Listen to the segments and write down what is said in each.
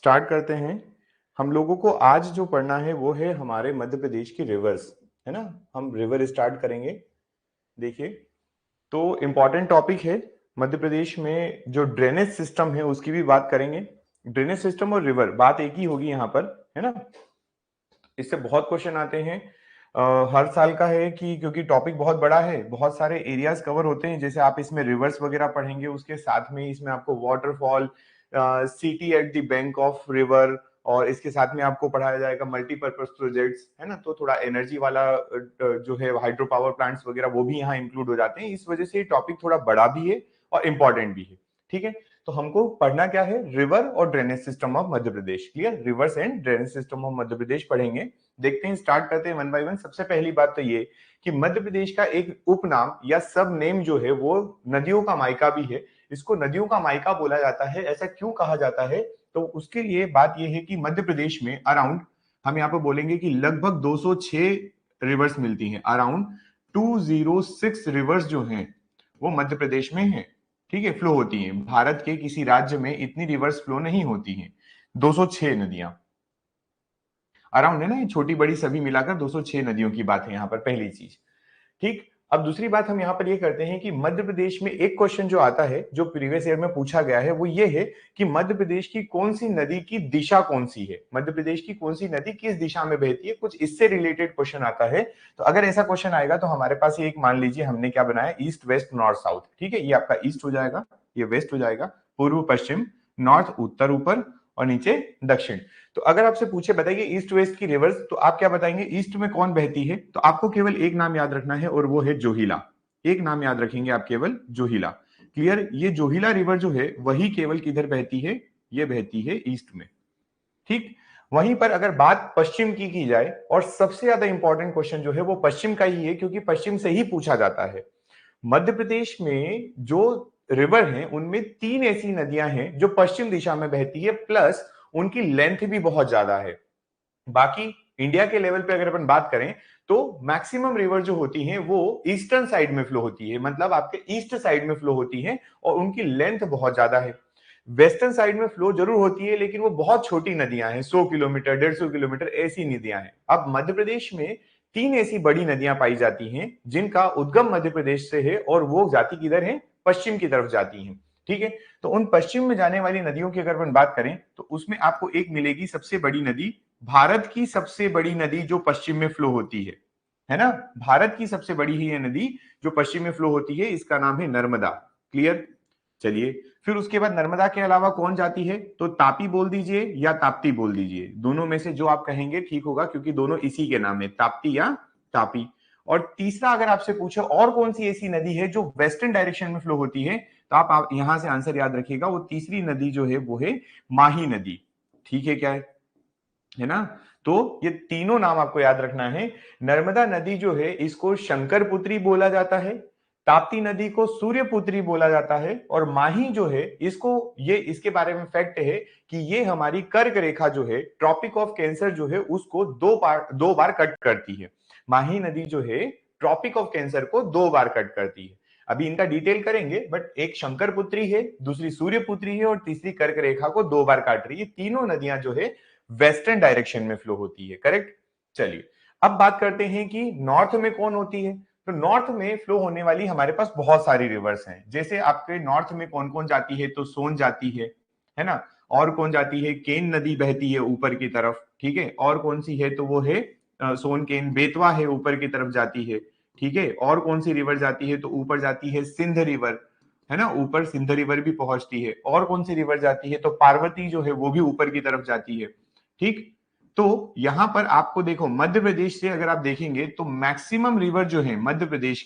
Start करते हैं। हम लोगों को आज जो पढ़ना है वो है हमारे मध्य प्रदेश की रिवर्स, है ना। हम रिवर स्टार्ट करेंगे। देखिए, तो इम्पॉर्टेंट टॉपिक है। मध्य प्रदेश में जो ड्रेनेज सिस्टम है उसकी भी बात करेंगे। ड्रेनेज सिस्टम और रिवर बात एक ही होगी यहाँ पर, है ना। इससे बहुत क्वेश्चन आते हैं। हर साल का है कि क्योंकि टॉपिक बहुत बड़ा है, बहुत सारे एरियाज कवर होते हैं। जैसे आप इसमें रिवर्स वगैरह पढ़ेंगे, उसके साथ में इसमें आपको waterfall, city at the bank of river, और इसके साथ में आपको पढ़ाया जाएगा मल्टीपर्पज प्रोजेक्ट्स, है ना। तो थोड़ा एनर्जी वाला जो है हाइड्रो पावर प्लांट्स वगैरह वो भी यहाँ इंक्लूड हो जाते हैं। इस वजह से ये टॉपिक थोड़ा बड़ा भी है और इंपॉर्टेंट भी है। ठीक है, तो हमको पढ़ना क्या है? रिवर और drainage system of Madhya Pradesh. Clear? Rivers and drainage system of Madhya Pradesh पढ़ेंगे। देखते हैं, स्टार्ट करते हैं वन बाय वन। सबसे पहली बात तो ये कि मध्य प्रदेश का एक उपनाम या सब नेम जो है वो नदियों का मायका भी है। इसको नदियों का मायका बोला जाता है। ऐसा क्यों कहा जाता है? तो उसके लिए बात यह है कि मध्य प्रदेश में अराउंड, हम यहाँ पे बोलेंगे कि लगभग 206 रिवर्स मिलती हैं। अराउंड 206 रिवर्स जो हैं वो मध्य प्रदेश में हैं। ठीक है, फ्लो होती हैं। भारत के किसी राज्य में इतनी रिवर्स फ्लो नहीं होती हैं। 206 नदियां अराउंड, है ना। ये छोटी बड़ी सभी मिलाकर 206 नदियों की बात है यहाँ पर, पहली चीज। ठीक। अब दूसरी बात हम यहाँ पर ये करते हैं कि मध्य प्रदेश में एक क्वेश्चन जो आता है, जो प्रीवियस ईयर में पूछा गया है, वो ये है कि मध्य प्रदेश की कौन सी नदी की दिशा कौन सी है। मध्य प्रदेश की कौन सी नदी किस दिशा में बहती है, कुछ इससे रिलेटेड क्वेश्चन आता है। तो अगर ऐसा क्वेश्चन आएगा तो हमारे पास ये एक, मान लीजिए हमने क्या बनाया, ईस्ट वेस्ट नॉर्थ साउथ। ठीक है, ये आपका ईस्ट हो जाएगा, ये वेस्ट हो जाएगा, पूर्व पश्चिम, नॉर्थ उत्तर ऊपर, और नीचे दक्षिण। तो अगर आपसे पूछे बताइए ईस्ट वेस्ट की रिवर्स, तो आप क्या बताएंगे? ईस्ट में कौन बहती है? तो आपको केवल एक नाम याद रखना है और वो है जोहिला। एक नाम याद रखेंगे आप, केवल जोहिला। क्लियर? ये जोहिला रिवर जो है वही केवल किधर बहती है? ये बहती है ईस्ट में। ठीक। वहीं पर अगर बात पश्चिम की जाए, और सबसे ज्यादा इंपॉर्टेंट क्वेश्चन जो है वो पश्चिम का ही है, क्योंकि पश्चिम से ही पूछा जाता है। मध्य प्रदेश में जो रिवर हैं उनमें 3 ऐसी नदियां हैं जो पश्चिम दिशा में बहती है, प्लस उनकी लेंथ भी बहुत ज्यादा है। बाकी इंडिया के लेवल पे अगर अपन बात करें तो मैक्सिमम रिवर जो होती हैं वो ईस्टर्न साइड में फ्लो होती है, मतलब आपके ईस्ट साइड में फ्लो होती है, और उनकी लेंथ बहुत ज्यादा है। वेस्टर्न साइड में फ्लो जरूर होती है, लेकिन वो बहुत छोटी नदियां हैं, 100 किलोमीटर 150 किलोमीटर ऐसी नदियां हैं। अब मध्य प्रदेश में 3 ऐसी बड़ी नदियां पाई जाती हैं जिनका उद्गम मध्य प्रदेश से है, और वो जाती किधर है? पश्चिम की तरफ जाती हैं। ठीक है, तो उन पश्चिम में जाने वाली नदियों की अगर अपन बात करें तो उसमें आपको एक मिलेगी सबसे बड़ी नदी, भारत की सबसे बड़ी नदी जो पश्चिम में फ्लो होती है ना। भारत की सबसे बड़ी ही ये नदी जो पश्चिम में फ्लो होती है, इसका नाम है नर्मदा। क्लियर? चलिए, फिर उसके बाद नर्मदा के अलावा कौन जाती है? तो तापी बोल दीजिए या ताप्ती बोल दीजिए, दोनों में से जो आप कहेंगे ठीक होगा, क्योंकि दोनों इसी के नाम है, ताप्ती या तापी। और तीसरा अगर आपसे पूछे और कौन सी ऐसी नदी है जो वेस्टर्न डायरेक्शन में फ्लो होती है, तो आप यहां से आंसर याद रखिएगा, वो तीसरी नदी जो है वो है माही नदी। ठीक है, क्या है ना। तो ये तीनों नाम आपको याद रखना है। नर्मदा नदी जो है इसको शंकरपुत्री बोला जाता है, ताप्ती नदी को सूर्यपुत्री बोला जाता है, और माही जो है इसको, ये इसके बारे में फैक्ट है कि ये हमारी कर्क रेखा जो है, ट्रॉपिक ऑफ कैंसर जो है, उसको दो बार कट करती है। माही नदी जो है ट्रॉपिक ऑफ कैंसर को 2 बार कट करती है। अभी इनका डिटेल करेंगे, बट एक शंकरपुत्री है, दूसरी सूर्यपुत्री है, और तीसरी कर्क रेखा को 2 बार काट रही है। तीनों नदियां जो है वेस्टर्न डायरेक्शन में फ्लो होती है। करेक्ट? चलिए, अब बात करते हैं कि नॉर्थ में कौन होती है। तो नॉर्थ में फ्लो होने वाली हमारे पास बहुत सारी रिवर्स हैं। जैसे आपके नॉर्थ में कौन कौन जाती है? तो सोन जाती है ना। और कौन जाती है? केन नदी बहती है ऊपर की तरफ। ठीक है, और कौन सी है? तो वो है सोन केन, बेतवा है, ऊपर की तरफ जाती है। ठीक है, और कौन सी रिवर जाती है? तो ऊपर जाती है सिंध रिवर, है ना, ऊपर सिंध रिवर भी पहुंचती है। और कौन सी रिवर जाती है? तो पार्वती जो है वो भी ऊपर की तरफ जाती है। ठीक। तो यहां पर आपको देखो, मध्य प्रदेश से अगर आप देखेंगे तो मैक्सिमम रिवर जो है मध्य प्रदेश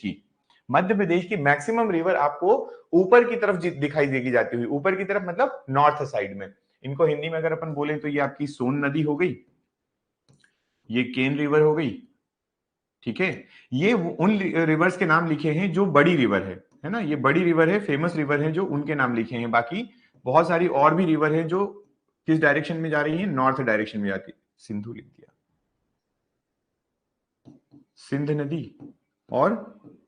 की मैक्सिमम रिवर आपको ऊपर की तरफ दिखाई देगी जाती हुई। ऊपर की तरफ मतलब नॉर्थ साइड में। इनको हिंदी में अगर अपन बोले तो ये आपकी सोन नदी हो गई, ये केन रिवर हो गई। ठीक है, ये उन रिवर्स के नाम लिखे हैं जो बड़ी रिवर है ना। ये बड़ी रिवर है, फेमस रिवर है, जो उनके नाम लिखे हैं। बाकी बहुत सारी और भी रिवर है जो किस डायरेक्शन में जा रही है? नॉर्थ डायरेक्शन में जाती है। सिंधु लिख दिया, सिंध नदी और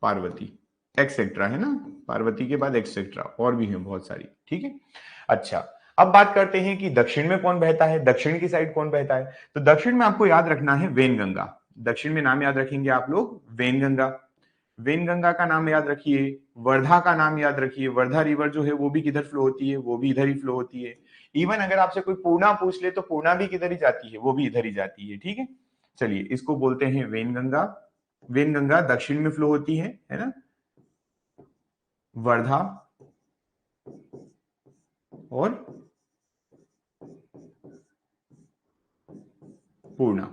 पार्वती एक्सेट्रा, है ना। पार्वती के बाद एक्सेट्रा और भी है बहुत सारी। ठीक है, अच्छा। अब बात करते हैं कि दक्षिण में कौन बहता है, दक्षिण की साइड कौन बहता है। तो दक्षिण में आपको याद रखना है वेनगंगा। दक्षिण में नाम याद रखेंगे आप लोग वेनगंगा। वेनगंगा का नाम याद रखिए, वर्धा का नाम याद रखिए। वर्धा रिवर जो है वो भी किधर फ्लो होती है, वो भी इधर ही फ्लो होती है। इवन अगर आपसे कोई पूर्णा पूछ ले तो पूर्णा भी किधर ही जाती है, वो भी इधर ही जाती है। ठीक है, चलिए इसको बोलते हैं वेनगंगा। वेनगंगा दक्षिण में फ्लो होती है ना, वर्धा और पूर्णा,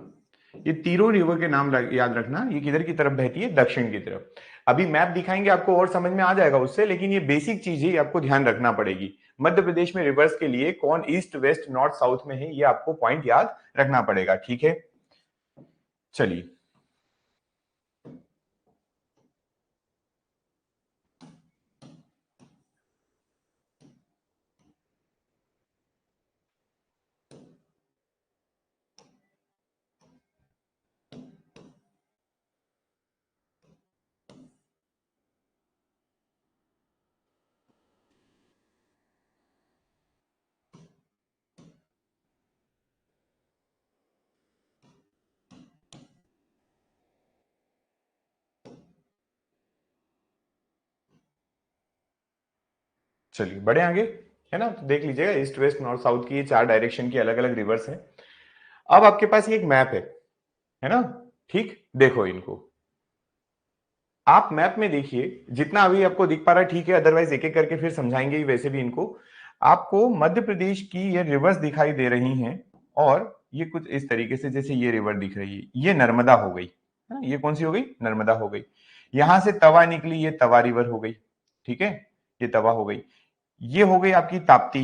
ये तीनों रिवर के नाम याद रखना। ये किधर की तरफ बहती है, दक्षिण की तरफ। अभी मैप दिखाएंगे आपको और समझ में आ जाएगा उससे, लेकिन ये बेसिक चीजें आपको ध्यान रखना पड़ेगी। मध्य प्रदेश में रिवर्स के लिए कौन ईस्ट वेस्ट नॉर्थ साउथ में है, ये आपको पॉइंट याद रखना पड़ेगा। ठीक है, चलिए चलिए बढ़े आगे, है ना। तो देख लीजिएगा ईस्ट वेस्ट नॉर्थ साउथ की ये 4 डायरेक्शन की अलग अलग रिवर्स हैं। अब आपके पास ये एक मैप है ना। ठीक, देखो इनको आप मैप में देखिए, जितना अभी आपको दिख पा रहा है ठीक है, अदरवाइज एक एक करके फिर समझाएंगे ही वैसे भी इनको। आपको मध्य प्रदेश की ये रिवर्स दिखाई दे रही हैं, और ये कुछ इस तरीके से, जैसे ये रिवर दिख रही है, ये नर्मदा हो गई, है ना? ये कौन सी हो गई, नर्मदा हो गई। यहां से तवा निकली, ये तवा रिवर हो गई। ठीक है, ये तवा हो गई। ये हो गई आपकी ताप्ती।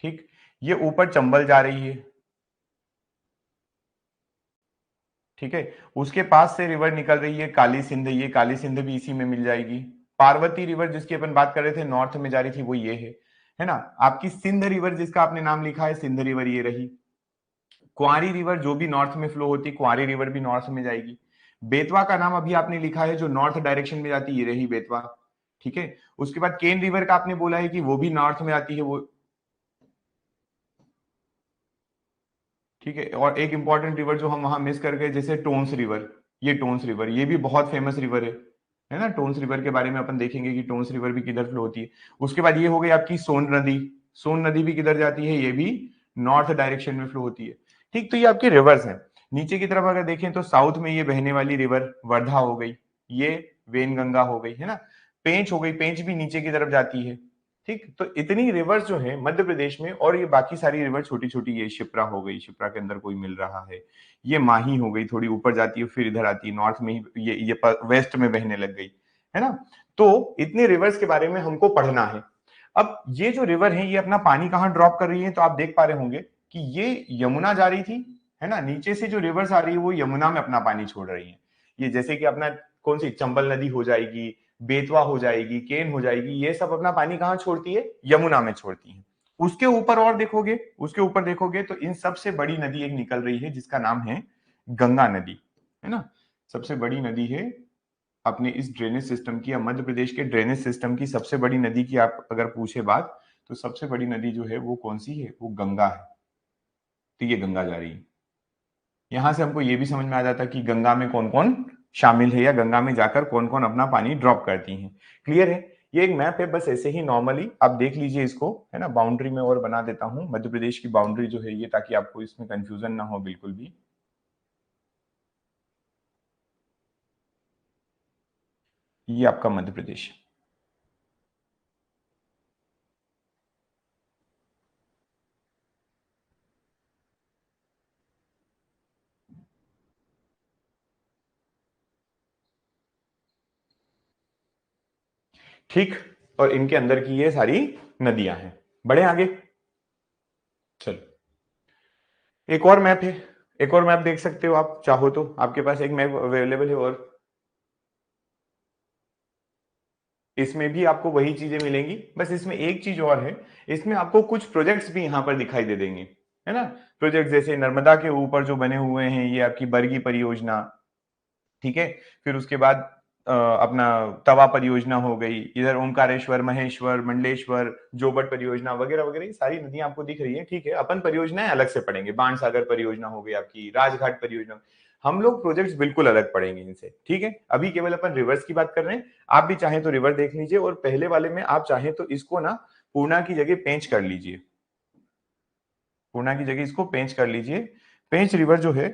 ठीक, ये ऊपर चंबल जा रही है। ठीक है, उसके पास से रिवर निकल रही है काली सिंध, ये काली सिंध भी इसी में मिल जाएगी। पार्वती रिवर जिसकी अपन बात कर रहे थे नॉर्थ में जा रही थी, वो ये है ना। आपकी सिंध रिवर जिसका आपने नाम लिखा है, सिंध रिवर ये रही। कुंवारी रिवर जो भी नॉर्थ में फ्लो होती है, कुंवारी रिवर भी नॉर्थ में जाएगी। बेतवा का नाम अभी आपने लिखा है, जो नॉर्थ डायरेक्शन में जाती है, ये रही बेतवा। ठीक है, उसके बाद केन रिवर का आपने बोला है कि वो भी नॉर्थ में आती है, वो ठीक है। और एक इंपॉर्टेंट रिवर जो हम वहां मिस कर गए, जैसे टोन्स रिवर, ये टोन्स रिवर ये भी बहुत फेमस रिवर है ना। टोन्स रिवर के बारे में अपन देखेंगे कि टोन्स रिवर भी किधर फ्लो होती है। उसके बाद ये हो गई आपकी सोन नदी। सोन नदी भी किधर जाती है, ये भी नॉर्थ डायरेक्शन में फ्लो होती है। ठीक, तो ये आपके रिवर्स हैं। नीचे की तरफ अगर देखें तो साउथ में ये बहने वाली रिवर वर्धा हो गई, ये वेनगंगा हो गई, है ना। पेंच हो गई, पेंच भी नीचे की तरफ जाती है। ठीक, तो इतनी रिवर्स जो है मध्य प्रदेश में, और ये बाकी सारी रिवर छोटी छोटी, ये शिप्रा हो गई, शिप्रा के अंदर कोई मिल रहा है। ये माही हो गई, थोड़ी ऊपर जाती है फिर इधर आती है, नॉर्थ में ही ये वेस्ट में बहने लग गई, है ना। तो इतने रिवर्स के बारे में हमको पढ़ना है। अब ये जो रिवर है, ये अपना पानी कहाँ ड्रॉप कर रही है, तो आप देख पा रहे होंगे कि ये यमुना जा रही थी, है ना। नीचे से जो रिवर्स आ रही है वो यमुना में अपना पानी छोड़ रही है। ये जैसे कि अपना कौन सी चंबल नदी हो जाएगी, बेतवा हो जाएगी, केन हो जाएगी, ये सब अपना पानी कहाँ छोड़ती है, यमुना में छोड़ती है। उसके ऊपर और देखोगे, उसके ऊपर देखोगे तो इन सबसे बड़ी नदी एक निकल रही है, जिसका नाम है गंगा नदी, है ना। सबसे बड़ी नदी है अपने इस ड्रेनेज सिस्टम की, या मध्य प्रदेश के ड्रेनेज सिस्टम की सबसे बड़ी नदी की आप अगर पूछे बात, तो सबसे बड़ी नदी जो है वो कौन सी है, वो गंगा है। तो ये गंगा जा रही है। यहां से हमको ये भी समझ में आ जाता है कि गंगा में कौन कौन शामिल है, या गंगा में जाकर कौन कौन अपना पानी ड्रॉप करती हैं। क्लियर है। ये एक मैप है, बस ऐसे ही नॉर्मली आप देख लीजिए इसको, है ना। बाउंड्री में और बना देता हूं मध्य प्रदेश की बाउंड्री जो है ये, ताकि आपको इसमें कंफ्यूजन ना हो बिल्कुल भी। ये आपका मध्य प्रदेश। ठीक, और इनके अंदर की ये सारी नदियां हैं। बढ़े आगे, चलो एक और मैप है। एक और मैप देख सकते हो आप चाहो तो, आपके पास एक मैप अवेलेबल है, और इसमें भी आपको वही चीजें मिलेंगी, बस इसमें एक चीज और है, इसमें आपको कुछ प्रोजेक्ट्स भी यहां पर दिखाई दे देंगे, है ना। प्रोजेक्ट जैसे नर्मदा के ऊपर जो बने हुए हैं, ये आपकी बरगी परियोजना। ठीक है, फिर उसके बाद अपना तवा परियोजना हो गई, इधर ओमकारेश्वर, महेश्वर, मंडलेश्वर, जोबट परियोजना वगैरह वगैरह, सारी नदियां आपको दिख रही है। ठीक है, अपन परियोजनाएं अलग से पढ़ेंगे, बाण सागर परियोजना हो गई आपकी, राजघाट परियोजना, हम लोग प्रोजेक्ट्स बिल्कुल अलग पढ़ेंगे इनसे। ठीक है, अभी केवल अपन रिवर्स की बात कर रहे हैं। आप भी चाहें तो रिवर देख लीजिए, और पहले वाले में आप चाहें तो इसको ना पूर्णा की जगह पेंच कर लीजिए, पूर्णा की जगह इसको पेंच कर लीजिए। पेंच रिवर जो है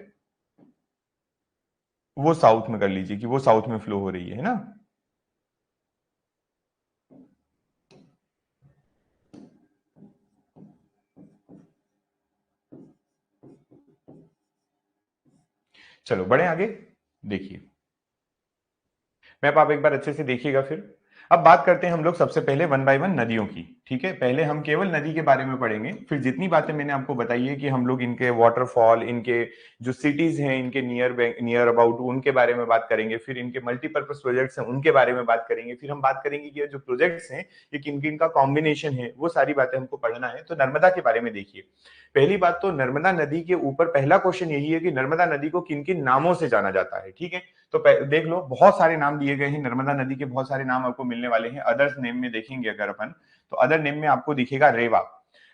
वो साउथ में कर लीजिए, कि वो साउथ में फ्लो हो रही है ना। चलो बढ़े आगे, देखिए मैप आप एक बार अच्छे से देखिएगा। फिर अब बात करते हैं हम लोग सबसे पहले वन बाय वन नदियों की। ठीक है, पहले हम केवल नदी के बारे में पढ़ेंगे, फिर जितनी बातें मैंने आपको बताई है कि हम लोग इनके वाटरफॉल, इनके जो सिटीज हैं, इनके नियर अबाउट, उनके बारे में बात करेंगे। फिर इनके मल्टीपर्पज प्रोजेक्ट्स हैं, उनके बारे में बात करेंगे। फिर हम बात करेंगे कि ये जो प्रोजेक्ट्स हैं ये किन किन का कॉम्बिनेशन है, वो सारी बातें हमको पढ़ना है। तो नर्मदा के बारे में देखिए, पहली बात तो नर्मदा नदी के ऊपर पहला क्वेश्चन यही है कि नर्मदा नदी को किन किन नामों से जाना जाता है। ठीक है, तो देख लो बहुत सारे नाम दिए गए हैं नर्मदा नदी के, बहुत सारे नाम आपको मिलने वाले हैं। अदर्स नेम में देखेंगे अगर अपन, तो अदर नेम में आपको दिखेगा रेवा,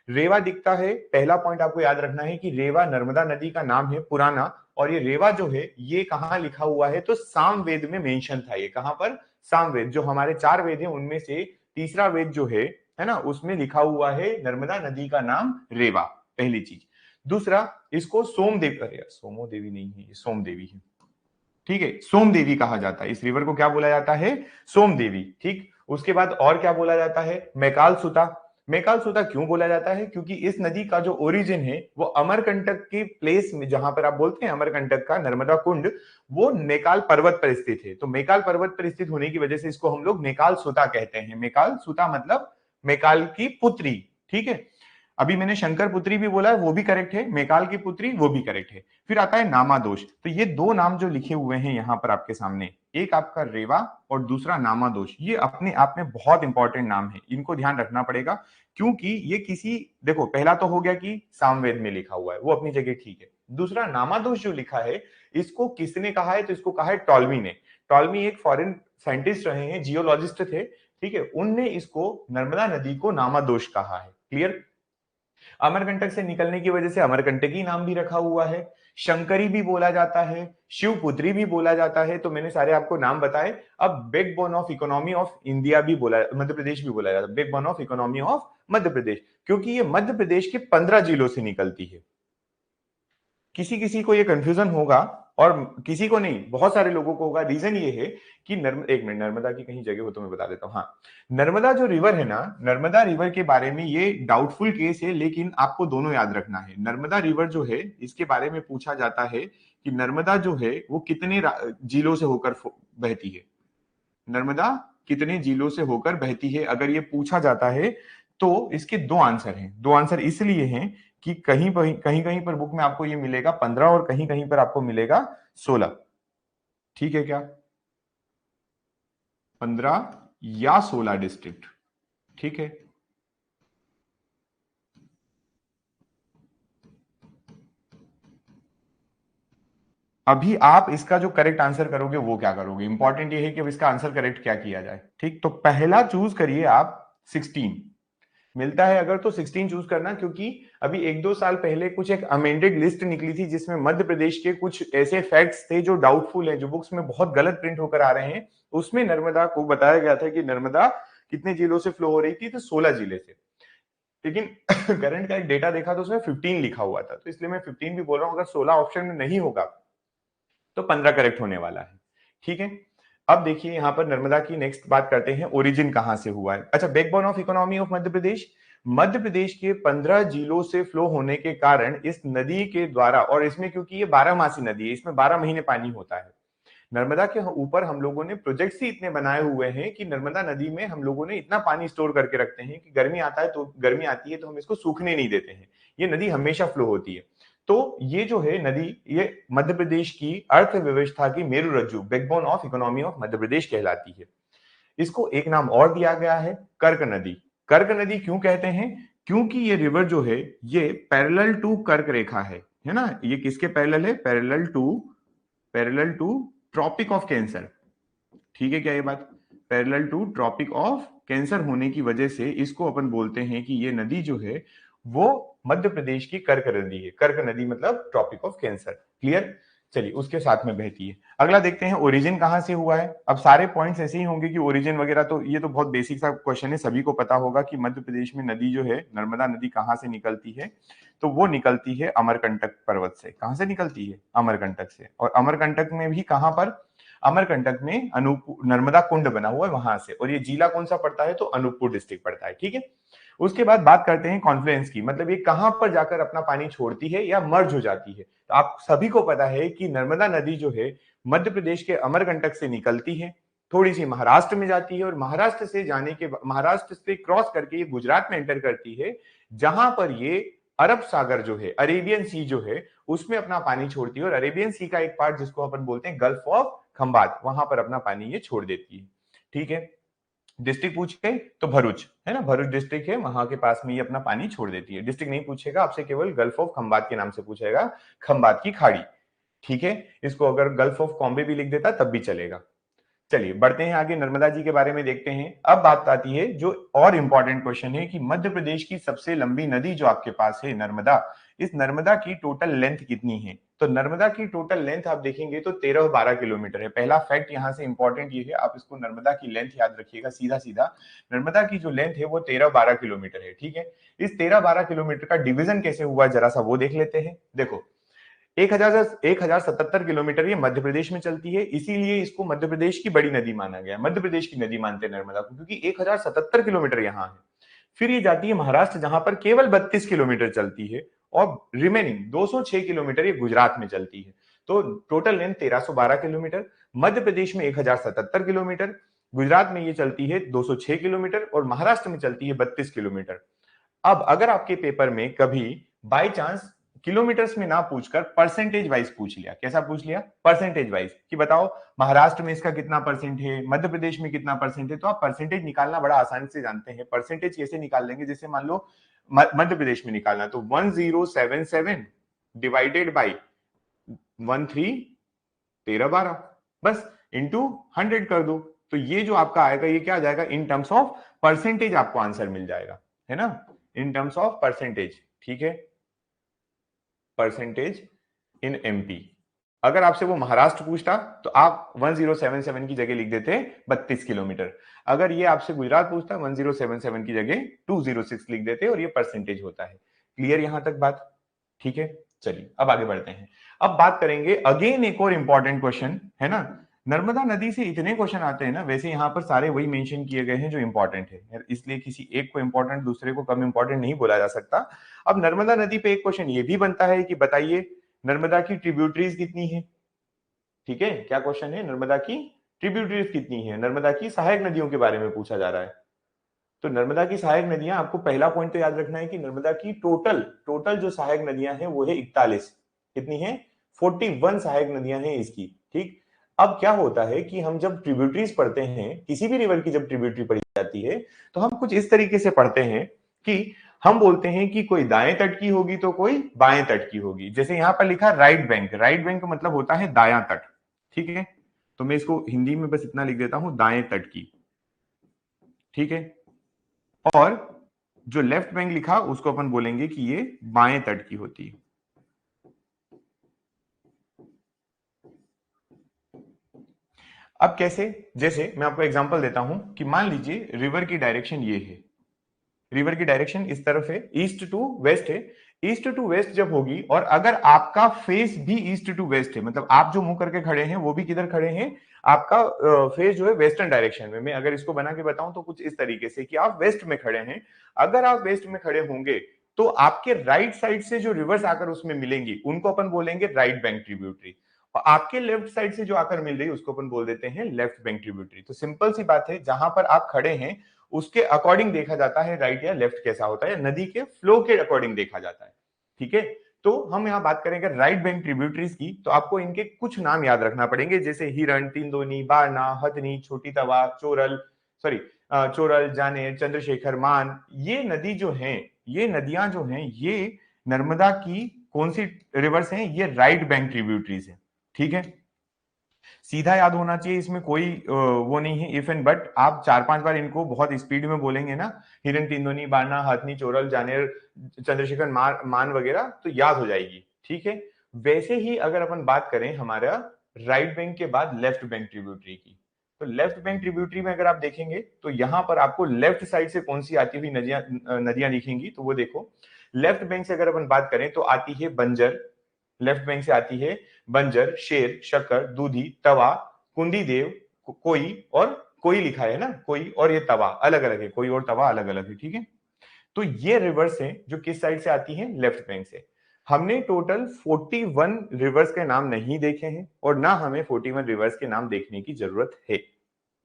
रेवा दिखता है। पहला पॉइंट आपको याद रखना है कि रेवा नर्मदा नदी का नाम है पुराना, और ये रेवा जो है ये कहां लिखा हुआ है, तो सामवेद में मेंशन था। ये कहां पर? सामवेद, जो हमारे 4 वेद हैं उनमें से तीसरा वेद जो है ना, उसमें लिखा हुआ है नर्मदा नदी का नाम रेवा, पहली चीज। दूसरा, इसको सोमदेव, अरे सोमो देवी नहीं है, सोम देवी है। ठीक है, सोम देवी कहा जाता है, इस रिवर को क्या बोला जाता है? सोम देवी। ठीक, उसके बाद और क्या बोला जाता है? मैकाल सुता। मैकाल सुता क्यों बोला जाता है? क्योंकि इस नदी का जो ओरिजिन है वो अमरकंटक की प्लेस में, जहां पर आप बोलते हैं अमरकंटक का नर्मदा कुंड, वो नेकाल पर्वत पर स्थित है। तो मेकाल पर्वत पर स्थित होने की वजह से इसको हम लोग मेकाल सुता कहते हैं। मेकाल सुता मतलब मेकाल की पुत्री। ठीक है, अभी मैंने शंकर पुत्री भी बोला है, वो भी करेक्ट है, मेकाल की पुत्री वो भी करेक्ट है। फिर आता है नामा दोष। तो ये दो नाम जो लिखे हुए हैं यहां पर आपके सामने, एक आपका रेवा और दूसरा नामा दोष, ये अपने आप में बहुत इंपॉर्टेंट नाम है, इनको ध्यान रखना पड़ेगा। क्योंकि ये किसी, देखो पहला तो हो गया कि सामवेद में लिखा हुआ है, वो अपनी जगह ठीक है। दूसरा नामा दोष जो लिखा है, इसको किसने कहा है? तो इसको कहा है टॉलमी ने। टॉलमी एक फॉरेन साइंटिस्ट रहे हैं, जियोलॉजिस्ट थे। ठीक है, उनने इसको नर्मदा नदी को नामा दोष कहा है। क्लियर? अमरकंटक से निकलने की वजह से अमरकंटकी नाम भी रखा हुआ है। शंकरी भी बोला जाता है, शिवपुत्री भी बोला जाता है। तो मैंने सारे आपको नाम बताए। अब backbone of economy of India भी बोला, मध्य प्रदेश भी बोला जाता है, backbone of economy of Madhya प्रदेश, क्योंकि ये मध्य प्रदेश के 15 जिलों से निकलती है। किसी किसी को ये कंफ्यूजन होगा, और किसी को नहीं, बहुत सारे लोगों को होगा। रीजन ये है कि एक मिनट, नर्मदा की कहीं जगह हो तो मैं बता देता हूँ। हाँ, नर्मदा जो रिवर है ना, नर्मदा रिवर के बारे में ये डाउटफुल केस है, लेकिन आपको दोनों याद रखना है। नर्मदा रिवर जो है, इसके बारे में पूछा जाता है कि नर्मदा जो है वो कितने जिलों से होकर बहती है। नर्मदा कितने जिलों से होकर बहती है, अगर ये पूछा जाता है तो इसके दो आंसर हैं। दो आंसर इसलिए हैं कि कहीं कहीं कहीं पर बुक में आपको ये मिलेगा 15 और कहीं कहीं पर आपको मिलेगा 16। ठीक है क्या? 15 या 16 डिस्ट्रिक्ट। ठीक है, अभी आप इसका जो करेक्ट आंसर करोगे वो क्या करोगे, इंपॉर्टेंट ये है कि अब इसका आंसर करेक्ट क्या किया जाए। ठीक, तो पहला चूज करिए आप 16, मिलता है अगर तो 16 चूज करना, क्योंकि अभी 1-2 साल पहले कुछ एक अमेंडेड लिस्ट निकली थी जिसमें मध्य प्रदेश के कुछ ऐसे फैक्ट्स थे जो डाउटफुल है, जो बुक्स में बहुत गलत प्रिंट होकर आ रहे हैं। उसमें नर्मदा को बताया गया था कि नर्मदा कितने जिलों से फ्लो हो रही थी, तो 16 जिले से। लेकिन करंट का एक डेटा देखा तो उसमें 15 लिखा हुआ था, तो इसलिए मैं 15 भी बोल रहा हूं। अगर 16 ऑप्शन में नहीं होगा तो 15 करेक्ट होने वाला है। ठीक है, अब देखिए यहां पर नर्मदा की नेक्स्ट बात करते हैं, ओरिजिन कहां से हुआ है। अच्छा, backbone of economy of Madhya प्रदेश, मध्य प्रदेश के 15 जिलों से फ्लो होने के कारण इस नदी के द्वारा, और इसमें क्योंकि ये 12 मासी नदी है, इसमें 12 महीने पानी होता है। नर्मदा के ऊपर हम लोगों ने प्रोजेक्ट्स ही इतने बनाए हुए हैं कि नर्मदा नदी में हम लोगों ने इतना पानी स्टोर करके रखते हैं कि गर्मी आता है, तो गर्मी आती है तो हम इसको सूखने नहीं देते हैं। ये नदी हमेशा फ्लो होती है। तो ये जो है नदी, ये मध्य प्रदेश की अर्थव्यवस्था की मेरुरज्जु, backbone of economy of Madhya प्रदेश कहलाती है। इसको एक नाम और दिया गया है, कर्क नदी। कर्क नदी क्यों कहते हैं? क्योंकि ये रिवर जो है ये पैरेलल टू कर्क रेखा है ना। ये किसके पैरेलल है? Parallel to Tropic of Cancer. ठीक है क्या ये बात? Parallel to Tropic of Cancer होने की वजह से इसको अपन बोलते हैं कि ये नदी जो है वो मध्य प्रदेश की कर्क नदी है। कर्क नदी मतलब ट्रॉपिक ऑफ कैंसर। क्लियर? चलिए उसके साथ में बहती है। अगला देखते हैं ओरिजिन कहां से हुआ है। अब सारे पॉइंट्स ऐसे ही होंगे कि ओरिजिन वगैरह, तो ये तो बहुत बेसिक सा क्वेश्चन है, सभी को पता होगा कि मध्य प्रदेश में नदी जो है नर्मदा नदी कहां से निकलती है। तो वो निकलती है अमरकंटक पर्वत से। कहां से निकलती है? अमरकंटक से। और अमरकंटक में भी कहां पर? अमरकंटक में अनूपपुर नर्मदा कुंड बना हुआ है वहां से। और ये जिला कौन सा पड़ता है? तो अनूपपुर डिस्ट्रिक्ट पड़ता है। ठीक है, उसके बाद बात करते हैं कॉन्फ्लुएंस की, मतलब ये कहां पर जाकर अपना पानी छोड़ती है या मर्ज हो जाती है। तो आप सभी को पता है कि नर्मदा नदी जो है मध्य प्रदेश के अमरकंटक से निकलती है, थोड़ी सी महाराष्ट्र में जाती है, और महाराष्ट्र से जाने के महाराष्ट्र से क्रॉस करके ये गुजरात में एंटर करती है, जहां पर ये अरब सागर जो है, अरेबियन सी जो है, उसमें अपना पानी छोड़ती है। और अरेबियन सी का एक पार्ट जिसको अपन बोलते हैं गल्फ ऑफ खंबात, वहां पर अपना पानी ये छोड़ देती है। ठीक है, डिस्ट्रिक्ट पूछे तो भरूच है ना, भरूच डिस्ट्रिक्ट है, वहां के पास में ये अपना पानी छोड़ देती है। डिस्ट्रिक्ट नहीं पूछेगा आपसे, केवल गल्फ ऑफ खंबात के नाम से पूछेगा, खंबात की खाड़ी। ठीक है, इसको अगर गल्फ ऑफ कॉम्बे भी लिख देता तब भी चलेगा। चलिए बढ़ते हैं आगे, नर्मदा जी के बारे में देखते हैं। अब बात आती है जो और इंपॉर्टेंट क्वेश्चन है कि मध्य प्रदेश की सबसे लंबी नदी जो आपके पास है नर्मदा, इस नर्मदा की टोटल लेंथ कितनी है? तो नर्मदा की टोटल लेंथ आप देखेंगे तो 13-12 किलोमीटर है। पहला फैक्ट यहां से इंपॉर्टेंट ये है, आप इसको नर्मदा की लेंथ याद रखिएगा सीधा सीधा। नर्मदा की जो लेंथ है वो 13-12 किलोमीटर है। ठीक है, इस 13-12 किलोमीटर का डिवीजन कैसे हुआ जरा सा वो देख लेते हैं। देखो 1077 किलोमीटर ये मध्य प्रदेश में चलती है, इसीलिए इसको मध्य प्रदेश की बड़ी नदी माना गया। मध्य प्रदेश की नदी मानते हैं नर्मदा को, क्योंकि 1077 किलोमीटर यहाँ है। फिर ये जाती है महाराष्ट्र, जहां पर केवल 32 किलोमीटर चलती है, और रिमेनिंग 206 किलोमीटर ये गुजरात में चलती है। तो total length 1312 kilometre, Madhya Pradesh में 1077 किलोमीटर, गुजरात में ये चलती है 206 किलोमीटर, और महाराष्ट्र में चलती है 32 किलोमीटर। अब अगर आपके पेपर में कभी बाय चांस किलोमीटर्स में ना पूछकर परसेंटेज वाइज पूछ लिया, कैसा पूछ लिया? परसेंटेज वाइज, कि बताओ महाराष्ट्र में इसका कितना परसेंट है, मध्य प्रदेश में कितना परसेंट है, तो आप परसेंटेज निकालना बड़ा आसानी से जानते हैं। परसेंटेज कैसे निकाल लेंगे? जैसे मान लो मध्य प्रदेश में निकालना, तो 1077 डिवाइडेड बाई 13 बस इंटू 100 कर दो। तो ये जो आपका आएगा ये क्या आ जाएगा? इन टर्म्स ऑफ परसेंटेज आपको आंसर मिल जाएगा, है ना, इन टर्म्स ऑफ परसेंटेज। ठीक है, परसेंटेज इन एमपी। अगर आपसे वो महाराष्ट्र पूछता तो आप 1077 की जगह लिख देते 32 किलोमीटर। अगर ये आपसे गुजरात पूछता 1077 की जगह 206 लिख देते, और ये परसेंटेज होता है। क्लियर यहां तक बात? ठीक है, चलिए अब आगे बढ़ते हैं। अब बात करेंगे अगेन एक और इंपॉर्टेंट क्वेश्चन, है ना। नर्मदा नदी से इतने क्वेश्चन आते हैं ना, वैसे यहाँ पर सारे वही मेंशन किए गए हैं जो इंपॉर्टेंट है, इसलिए किसी एक को इंपॉर्टेंट दूसरे को कम इंपॉर्टेंट नहीं बोला जा सकता। अब नर्मदा नदी पे एक क्वेश्चन ये भी बनता है कि बताइए नर्मदा की ट्रिब्यूटरीज कितनी है? ठीक है, क्या क्वेश्चन है? नर्मदा की ट्रिब्यूटरीज कितनी है, नर्मदा की सहायक नदियों के बारे में पूछा जा रहा है। तो नर्मदा की सहायक नदियां, आपको पहला पॉइंट तो याद रखना है कि नर्मदा की टोटल टोटल जो सहायक नदियां हैं वो है 41। कितनी है? 41 सहायक नदियां हैं इसकी। ठीक, अब क्या होता है कि हम जब ट्रिब्यूटरीज पढ़ते हैं, किसी भी रिवर की जब ट्रिब्यूटरी पढ़ी जाती है, तो हम कुछ इस तरीके से पढ़ते हैं कि हम बोलते हैं कि कोई दाएं तट की होगी तो कोई बाएं तट की होगी। जैसे यहां पर लिखा राइट बैंक, राइट बैंक का मतलब होता है दायां तट। ठीक है, तो मैं इसको हिंदी में बस इतना लिख देता हूं, दाएं तट की। ठीक है, और जो लेफ्ट बैंक लिखा उसको अपन बोलेंगे कि ये बाएं तट की होती है। अब कैसे? जैसे मैं आपको एग्जांपल देता हूं कि मान लीजिए रिवर की डायरेक्शन ये है, रिवर की डायरेक्शन इस तरफ है, ईस्ट टू वेस्ट है। ईस्ट टू वेस्ट जब होगी, और अगर आपका फेस भी ईस्ट टू वेस्ट है, मतलब आप जो मुंह करके खड़े हैं वो भी किधर खड़े हैं, आपका फेस जो है वेस्टर्न डायरेक्शन में। मैं अगर इसको बना के बताऊं तो कुछ इस तरीके से कि आप वेस्ट में खड़े हैं। अगर आप वेस्ट में खड़े होंगे तो आपके राइट साइड से जो रिवर्स आकर उसमें मिलेंगी उनको अपन बोलेंगे राइट बैंक ट्रिब्यूटरी, और आपके लेफ्ट साइड से जो आकर मिल रही है उसको अपन बोल देते हैं लेफ्ट बैंक ट्रिब्यूटरी। तो सिंपल सी बात है, जहां पर आप खड़े हैं उसके अकॉर्डिंग देखा जाता है राइट या लेफ्ट कैसा होता है, नदी के फ्लो के अकॉर्डिंग देखा जाता है। ठीक है, तो हम यहां बात करेंगे राइट बैंक ट्रिब्यूटरीज की, तो आपको इनके कुछ नाम याद रखना पड़ेंगे, जैसे हिरण, तिंदोनी, बारना, हथनी, छोटी तवा, चोरल, सॉरी चोरल, जानेर, चंद्रशेखर, मान। ये नदी जो है, ये नदियां जो हैं, ये नर्मदा की कौन सी रिवर्स हैं? ये राइट बैंक ट्रिब्यूटरीज है। ठीक है, सीधा याद होना चाहिए, इसमें कोई वो नहीं है इफ एंड बट। आप 4-5 बार इनको बहुत स्पीड में बोलेंगे ना, हिरन तिंदोनी बारना हाथनी चोरल जानेर चंद्रशेखर मान वगैरह, तो याद हो जाएगी, ठीक है। वैसे ही अगर अपन बात करें हमारा राइट बैंक के बाद लेफ्ट बैंक ट्रिब्यूटरी की, तो लेफ्ट बैंक ट्रिब्यूटरी में अगर आप देखेंगे तो यहां पर आपको लेफ्ट साइड से कौन सी आती हुई नदियां नदियां दिखेंगी, तो वो देखो लेफ्ट बैंक से अगर अपन बात करें तो आती है बंजर, लेफ्ट बैंक से आती है बंजर, शेर, शक्कर, दूधी, तवा, कुंदी देव, कोई और कोई लिखा है ना, कोई और ये तवा अलग अलग है, कोई और तवा अलग अलग है, ठीक है। तो ये रिवर्स है जो किस साइड से आती है, लेफ्ट बैंक से। हमने टोटल 41 रिवर्स के नाम नहीं देखे हैं और ना हमें 41 रिवर्स के नाम देखने की जरूरत है,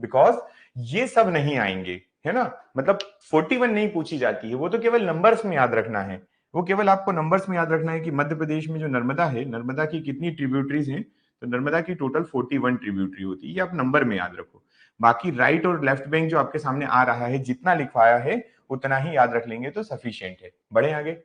बिकॉज ये सब नहीं आएंगे, है ना। मतलब 41 नहीं पूछी जाती है, वो तो केवल नंबर्स में याद रखना है। वो केवल आपको नंबर्स में याद रखना है कि मध्य प्रदेश में जो नर्मदा है, नर्मदा की कितनी ट्रिब्यूटरीज हैं, तो नर्मदा की टोटल 41 ट्रिब्यूटरी होती है, ये आप नंबर में याद रखो। बाकी राइट और लेफ्ट बैंक जो आपके सामने आ रहा है, जितना लिखवाया है उतना ही याद रख लेंगे तो सफिशियंट है। बढ़े आगे,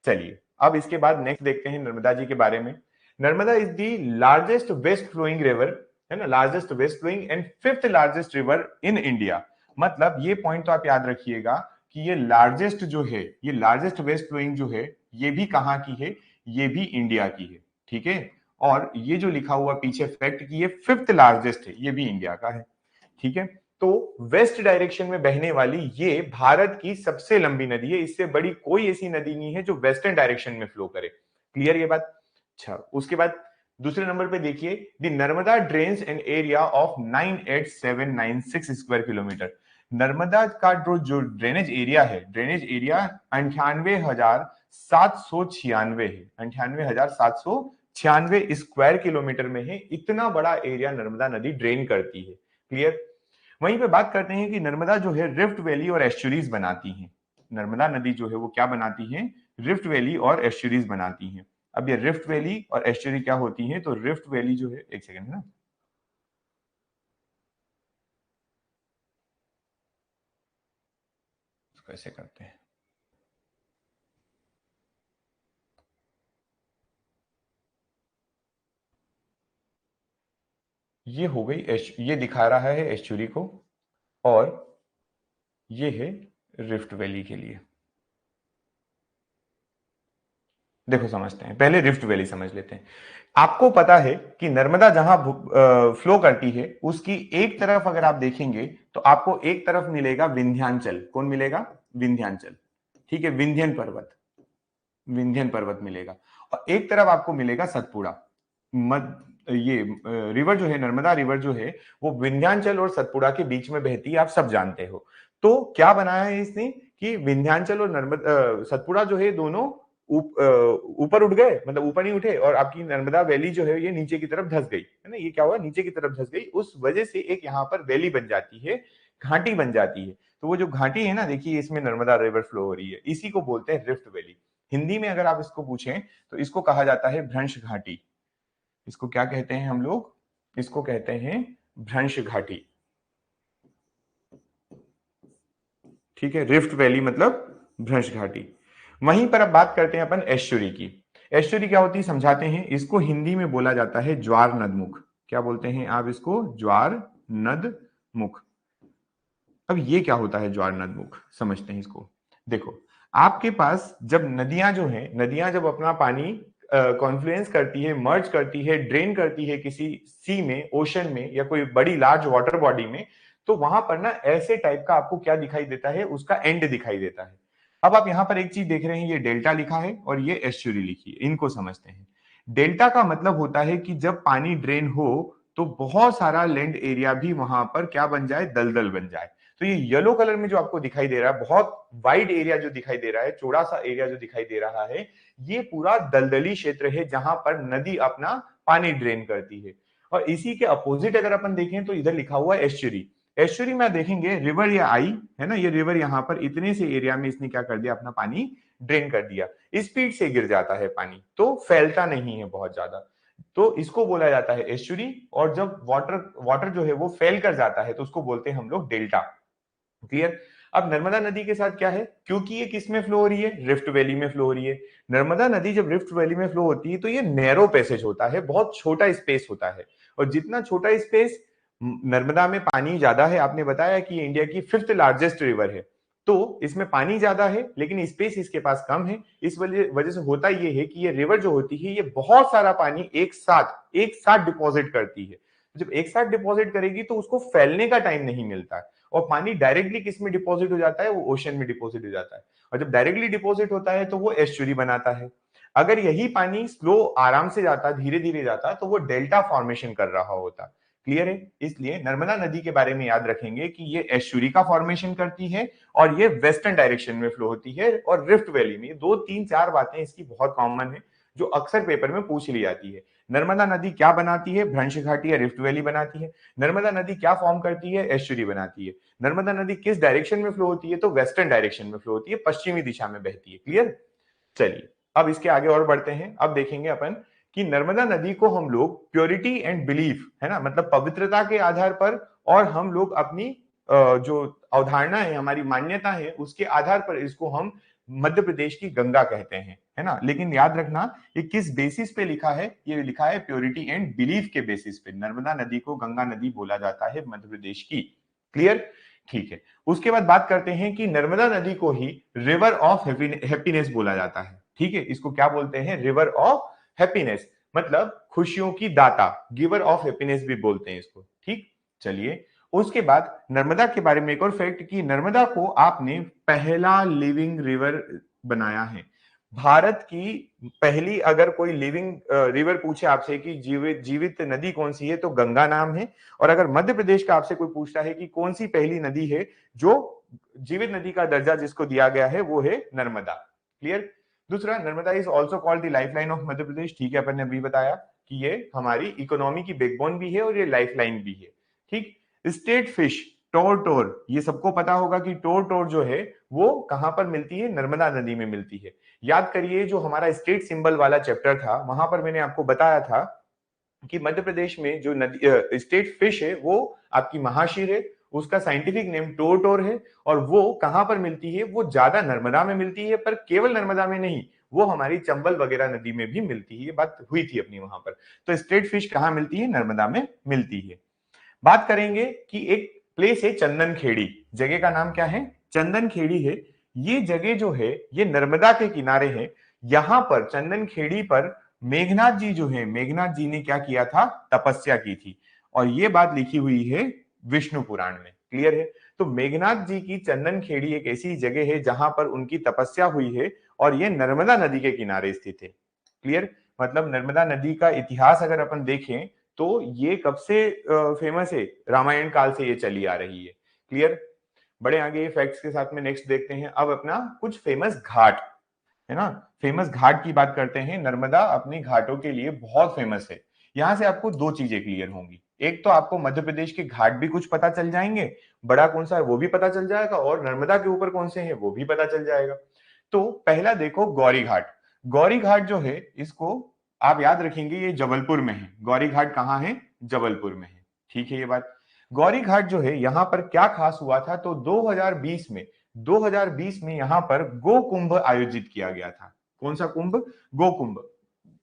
चलिए अब इसके बाद नेक्स्ट देखते हैं नर्मदा जी के बारे में। Narmada is the largest west flowing river, है ना, largest west flowing and fifth largest river in India. मतलब ये पॉइंट तो आप याद रखिएगा कि ये लार्जेस्ट जो है, ये लार्जेस्ट वेस्ट फ्लोइंग जो है, ये भी कहां की है, ये भी इंडिया की है, ठीक है। और ये जो लिखा हुआ पीछे फैक्ट कि ये फिफ्थ लार्जेस्ट है, ये भी इंडिया का है, ठीक है। तो वेस्ट डायरेक्शन में बहने वाली ये भारत की सबसे लंबी नदी है, इससे बड़ी कोई ऐसी नदी नहीं है जो वेस्टर्न डायरेक्शन में फ्लो करे। क्लियर ये बात। अच्छा, उसके बाद दूसरे नंबर पे देखिए, the Narmada drains an area of 98796 square kilometre. Narmada का जो ड्रेनेज एरिया है, ड्रेनेज एरिया 98,796 है, 98,796 स्क्वायर किलोमीटर में है। इतना बड़ा एरिया नर्मदा नदी ड्रेन करती है। क्लियर। वहीं पे बात करते हैं कि नर्मदा जो है रिफ्ट वैली और एस्चुरीज बनाती है। नर्मदा नदी जो है वो क्या बनाती है, रिफ्ट वैली और एस्चुरीज बनाती है। अब ये रिफ्ट वैली और एस्चुरी क्या होती है, तो रिफ्ट वैली जो है, एक सेकंड ना, कैसे करते हैं, ये हो गई ये दिखा रहा है एस्चुरी को, और ये है रिफ्ट वैली के लिए। देखो समझते हैं, पहले रिफ्ट वैली समझ लेते हैं। आपको पता है कि नर्मदा जहां फ्लो करती है उसकी एक तरफ अगर आप देखेंगे तो आपको एक तरफ मिलेगा विंध्याचल। कौन मिलेगा, विंध्याचल, ठीक है, विंध्यन पर्वत, विंध्यन पर्वत मिलेगा। और एक तरफ आपको मिलेगा सतपुड़ा। ये रिवर जो है, नर्मदा रिवर जो है, वो विंध्याचल और सतपुड़ा के बीच में बहती है, आप सब जानते हो। तो क्या बनाया है इसने कि विंध्याचल और नर्मदा सतपुड़ा जो है दोनों ऊपर उठ गए, मतलब ऊपर नहीं उठे, और आपकी नर्मदा वैली जो है ये नीचे की तरफ धस गई, है ना। ये क्या हुआ, नीचे की तरफ धस गई, उस वजह से एक यहाँ पर वैली बन जाती है, घाटी बन जाती है। तो वो जो घाटी है ना, देखिए इसमें नर्मदा रिवर फ्लो हो रही है, इसी को बोलते हैं रिफ्ट वैली। हिंदी में अगर आप इसको पूछें तो इसको कहा जाता है भ्रंश घाटी। इसको क्या कहते हैं हम लोग, इसको कहते हैं भ्रंश घाटी, ठीक है। रिफ्ट वैली मतलब भ्रंश घाटी। वहीं पर अब बात करते हैं अपन एश्चुरी की। एश्चुरी क्या होती है समझाते हैं। इसको हिंदी में बोला जाता है ज्वार नदमुख। क्या बोलते हैं आप इसको, ज्वार नदमुख। अब ये क्या होता है ज्वार नदमुख, समझते हैं इसको। देखो, आपके पास जब नदियां जो है, नदियां जब अपना पानी कॉन्फ्लुएंस करती है, मर्ज करती है, ड्रेन करती है किसी सी में, ओशन में, या कोई बड़ी लार्ज वाटर बॉडी में, तो वहां पर ना ऐसे टाइप का आपको क्या दिखाई देता है, उसका एंड दिखाई देता है। अब आप यहां पर एक चीज देख रहे हैं, ये डेल्टा लिखा है और ये एस्चुरी लिखी है, इनको समझते हैं। डेल्टा का मतलब होता है कि जब पानी ड्रेन हो तो बहुत सारा लैंड एरिया भी वहां पर क्या बन जाए, दलदल बन जाए। तो ये येलो कलर में जो आपको दिखाई दे रहा है, बहुत वाइड एरिया जो दिखाई दे रहा है, चौड़ा सा एरिया जो दिखाई दे रहा है, ये पूरा दलदली क्षेत्र है जहां पर नदी अपना पानी ड्रेन करती है। और इसी के अपोजिट अगर अपन देखें तो इधर लिखा हुआ है एस्चुरी। एस्चुरी में देखेंगे रिवर या आई, है ना, ये रिवर यहां पर इतने से एरिया में इसने क्या कर दिया, अपना पानी ड्रेन कर दिया। स्पीड से गिर जाता है पानी, तो फैलता नहीं है बहुत ज्यादा, तो इसको बोला जाता है एस्चुरी। और जब वाटर वाटर जो है वो फैल कर जाता है तो उसको बोलते हैं हम लोग डेल्टा। क्लियर। अब नर्मदा नदी के साथ क्या है, क्योंकि ये किस में फ्लो हो रही है, रिफ्ट वैली में फ्लो हो रही है। नर्मदा नदी जब रिफ्ट वैली में फ्लो होती है तो ये नैरो पैसेज होता है, बहुत छोटा स्पेस होता है, और जितना छोटा स्पेस, नर्मदा में पानी ज्यादा है, आपने बताया कि इंडिया की 5th लार्जेस्ट रिवर है, तो इसमें पानी ज्यादा है लेकिन स्पेस इसके पास कम है। इस वजह से होता ये है कि ये रिवर जो होती है ये बहुत सारा पानी एक साथ डिपॉजिट करती है। जब एक साथ डिपॉजिट करेगी तो उसको फैलने का टाइम नहीं मिलता है, और पानी डायरेक्टली किस में डिपॉजिट हो जाता है, वो ओशन में डिपॉजिट हो जाता है, और जब डायरेक्टली डिपॉजिट होता है तो वो एस्चुरी बनाता है। अगर यही पानी स्लो आराम से जाता, धीरे धीरे जाता, तो वो डेल्टा फॉर्मेशन कर रहा होता। क्लियर है? इसलिए नर्मदा नदी के बारे में याद रखेंगे कि ये एस्चुरी का फॉर्मेशन करती है और ये वेस्टर्न डायरेक्शन में फ्लो होती है, और रिफ्ट वैली में दो तीन चार बातें इसकी बहुत कॉमन है जो अक्सर पेपर में पूछ ली जाती है। नर्मदा नदी क्या बनाती है, भ्रंश घाटी या रिफ्ट वैली बनाती है। नर्मदा नदी क्या फॉर्म करती है, एस्चुरी बनाती है। नर्मदा नदी किस डायरेक्शन में फ्लो होती है, तो वेस्टर्न डायरेक्शन में फ्लो होती है, पश्चिमी दिशा में बहती है। क्लियर? चलिए अब इसके आगे और बढ़ते हैं। अब देखेंगे अपन कि नर्मदा नदी को हम लोग प्योरिटी एंड बिलीफ, है ना, मतलब पवित्रता के आधार पर, और हम लोग अपनी जो अवधारणा है, हमारी मान्यता है, उसके आधार पर इसको हम मध्य प्रदेश की गंगा कहते हैं, है ना। लेकिन याद रखना ये किस बेसिस पे लिखा है, ये लिखा है प्योरिटी एंड बिलीफ के बेसिस पे नर्मदा नदी को गंगा नदी बोला जाता है मध्य प्रदेश की। क्लियर? ठीक है। उसके बाद बात करते हैं कि नर्मदा नदी को ही रिवर ऑफ हैप्पीनेस बोला जाता है। ठीक है, इसको क्या बोलते हैं, रिवर ऑफ हैप्पीनेस, मतलब खुशियों की दाता, गिवर ऑफ हैप्पीनेस भी बोलते हैं इसको। ठीक, चलिए उसके बाद नर्मदा के बारे में एक और फैक्ट कि नर्मदा को आपने पहला लिविंग रिवर बनाया है। भारत की पहली अगर कोई लिविंग रिवर पूछे आपसे कि जीवित नदी कौन सी है, तो गंगा नाम है। और अगर मध्य प्रदेश का आपसे कोई पूछता है कि कौन सी पहली नदी है जो जीवित नदी का दर्जा जिसको दिया गया है, वो है नर्मदा। क्लियर? दूसरा, Narmada is also called the life line of Madhya Pradesh. ठीक है, अपन ने अभी बताया कि ये हमारी इकोनॉमी की बैकबोन भी है और ये लाइफ लाइन भी है। ठीक, स्टेट फिश टोर, ये सबको पता होगा कि टोर जो है वो कहां पर मिलती है, नर्मदा नदी में मिलती है। याद करिए जो हमारा स्टेट सिंबल वाला चैप्टर था, वहां पर मैंने आपको बताया था कि मध्य प्रदेश में जो नदी स्टेट फिश है वो आपकी महाशीर है, उसका साइंटिफिक नेम टोर है, और वो कहां पर मिलती है, वो ज्यादा नर्मदा में मिलती है, पर केवल नर्मदा में नहीं, वो हमारी चंबल वगैरह नदी में भी मिलती है। ये बात हुई थी अपनी वहां पर। तो स्टेट फिश कहां मिलती है, नर्मदा में मिलती है। बात करेंगे कि एक प्लेस है चंदन खेड़ी, जगह का नाम क्या है, चंदन खेड़ी है। ये जगह जो है ये नर्मदा के किनारे है। यहां पर चंदन खेड़ी पर मेघनाथ जी जो है, मेघनाथ जी ने क्या किया था, तपस्या की थी, और ये बात लिखी हुई है विष्णु पुराण में। क्लियर है? तो मेघनाथ जी की चंदन खेड़ी एक ऐसी जगह है जहां पर उनकी तपस्या हुई है, और ये नर्मदा नदी के किनारे स्थित है। क्लियर? मतलब नर्मदा नदी का इतिहास अगर अपन देखें तो ये कब से फेमस है, रामायण काल से ये चली आ रही है। क्लियर? बड़े आगे फैक्ट्स के साथ में नेक्स्ट देखते हैं अब अपना कुछ फेमस घाट, है ना। फेमस घाट की बात करते हैं। नर्मदा अपने घाटों के लिए बहुत फेमस है। यहां से आपको दो चीजें क्लियर होंगी, एक तो आपको मध्य प्रदेश के घाट भी कुछ पता चल जाएंगे, बड़ा कौन सा है वो भी पता चल जाएगा, और नर्मदा के ऊपर कौन से हैं वो भी पता चल जाएगा। तो पहला देखो गौरी घाट। गौरी घाट जो है इसको आप याद रखेंगे, ये जबलपुर में है। गौरी घाट कहाँ है, जबलपुर में है। ठीक है, ये बात। गौरी घाट जो है यहाँ पर क्या खास हुआ था, तो 2020 में यहाँ पर गो कुंभ आयोजित किया गया था। कौन सा कुंभ, गो कुंभ,